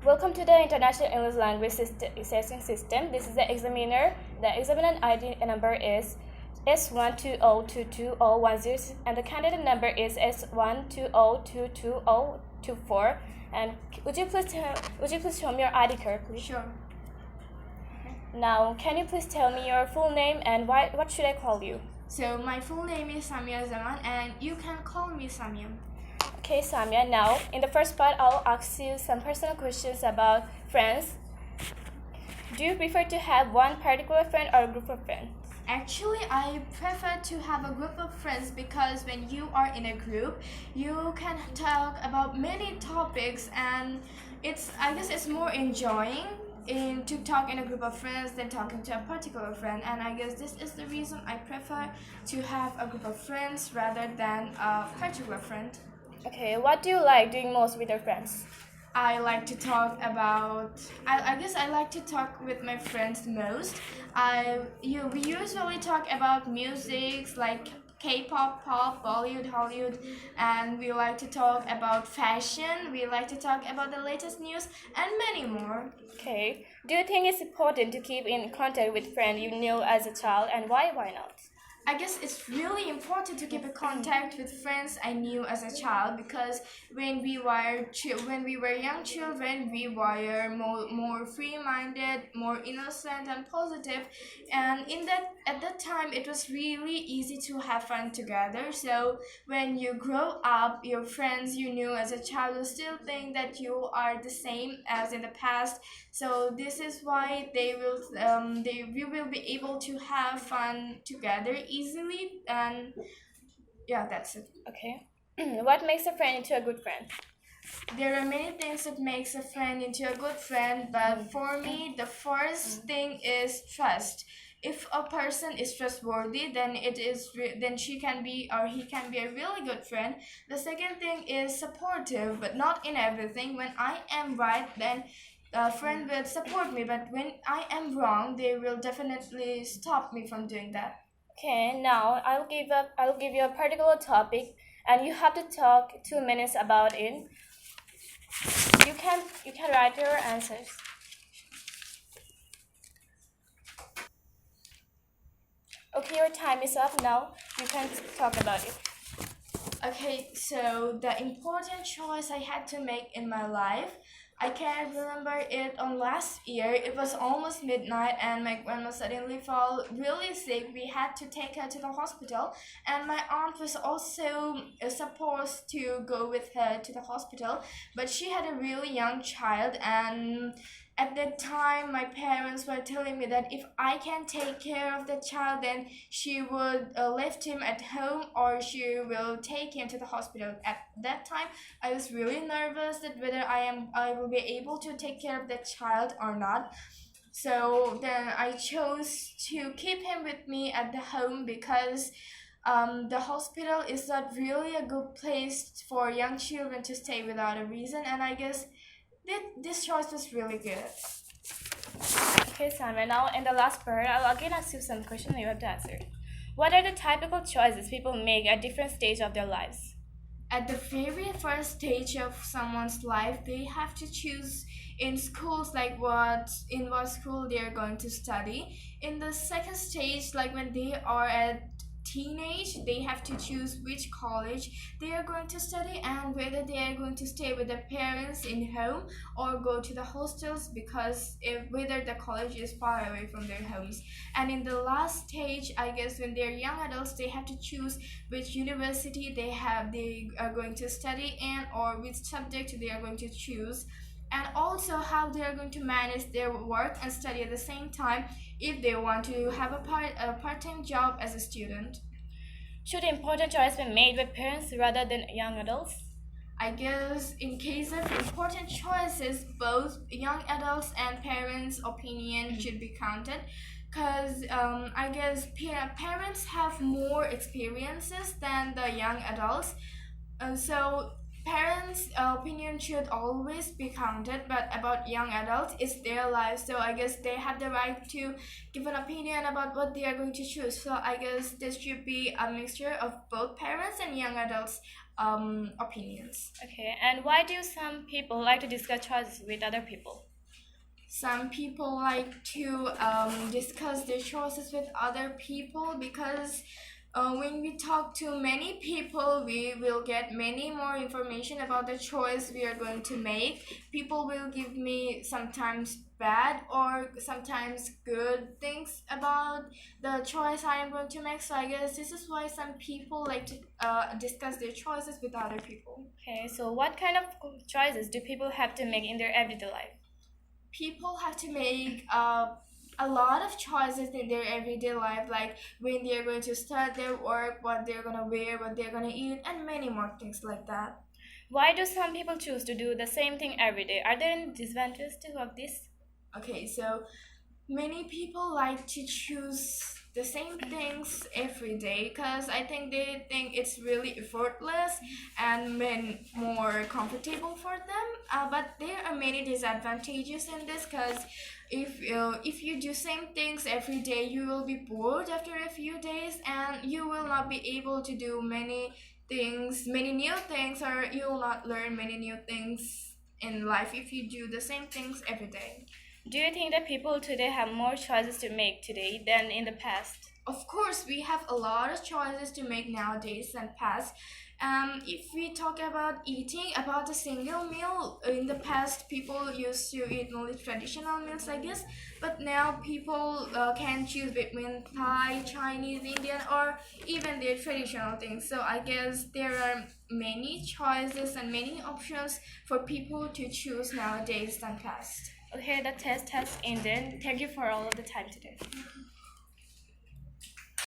Welcome to the International English Language Assessing System. This is the examiner. The examiner ID number is S120222010 and the candidate number is S120222024. And would you please show me your ID card, please? Sure. Now, can you please tell me your full name and what should I call you? So my full name is Samia Zaman and you can call me Samia. Okay, Samia. Now, in the first part, I'll ask you some personal questions about friends. Do you prefer to have one particular friend or a group of friends? Actually, I prefer to have a group of friends because when you are in a group, you can talk about many topics and I guess it's more enjoying to talk in a group of friends than talking to a particular friend, and I guess this is the reason I prefer to have a group of friends rather than a particular friend. Okay, what do you like doing most with your friends? I like to talk about. I guess I like to talk with my friends most. We usually talk about music like K-pop, pop, Bollywood, Hollywood, and we like to talk about fashion. We like to talk about the latest news and many more. Okay, do you think it's important to keep in contact with friends you knew as a child, and why? Why not? I guess it's really important to keep in contact with friends I knew as a child because when we were young children, we were more free-minded, more innocent and positive, and at that time it was really easy to have fun together. So when you grow up, your friends you knew as a child will still think that you are the same as in the past. So this is why we will be able to have fun together easily, and yeah, that's it. Okay. What makes a friend into a good friend? There are many things that makes a friend into a good friend, but for me the first thing is trust. If a person is trustworthy, then she can be or he can be a really good friend. The second thing is supportive, but not in everything. When I am right, then a friend will support me, but when I am wrong, they will definitely stop me from doing that. Okay, now I'll give you a particular topic, and you have to talk 2 minutes about it. You can write your answers. Okay, your time is up now. You can talk about it. Okay, so the important choice I had to make in my life, I can remember it on last year. It was almost midnight and my grandma suddenly fell really sick. We had to take her to the hospital, and my aunt was also supposed to go with her to the hospital, but she had a really young child, and at that time my parents were telling me that if I can take care of the child, then she would leave him at home or she will take him to the hospital. At that time I was really nervous that whether I will be able to take care of the child or not. So then I chose to keep him with me at the home because the hospital is not really a good place for young children to stay without a reason, and I guess this choice was really good. Okay, Simon, now in the last part, I'll again ask you some questions and you have to answer. What are the typical choices people make at different stages of their lives? At the very first stage of someone's life, they have to choose in schools like what school they are going to study. In the second stage, like when they are at teenage, they have to choose which college they are going to study and whether they are going to stay with their parents in home or go to the hostels because whether the college is far away from their homes. And in the last stage, I guess when they're young adults, they have to choose which university they are going to study in or which subject they are going to choose, and also how they are going to manage their work and study at the same time if they want to have a part-time job as a student. Should important choice be made by parents rather than young adults? I guess in case of important choices, both young adults and parents' opinion should be counted because I guess parents have more experiences than the young adults. So parents' opinion should always be counted, but about young adults, it's their life, so I guess they have the right to give an opinion about what they are going to choose. So I guess this should be a mixture of both parents and young adults' opinions. Okay, and why do some people like to discuss choices with other people? Some people like to discuss their choices with other people because when we talk to many people, we will get many more information about the choice we are going to make. People will give me sometimes bad or sometimes good things about the choice I am going to make. So I guess this is why some people like to discuss their choices with other people. Okay, so what kind of choices do people have to make in their everyday life? People have to make a lot of choices in their everyday life, like when they're going to start their work, what they're gonna wear, what they're gonna eat, and many more things like that. Why do some people choose to do the same thing every day? Are there any disadvantages too of this? Okay, so many people like to choose the same things every day because I think they think it's really effortless and more comfortable for them. But there are many disadvantages in this because if you do same things every day, you will be bored after a few days and you will not be able to do many new things, or you will not learn many new things in life if you do the same things every day. Do you think that people today have more choices to make today than in the past? Of course, we have a lot of choices to make nowadays than past. If we talk about eating, about a single meal, in the past people used to eat only traditional meals, I guess. But now people can choose between Thai, Chinese, Indian, or even their traditional things. So I guess there are many choices and many options for people to choose nowadays than past. Okay, the test has ended. Thank you for all of the time today.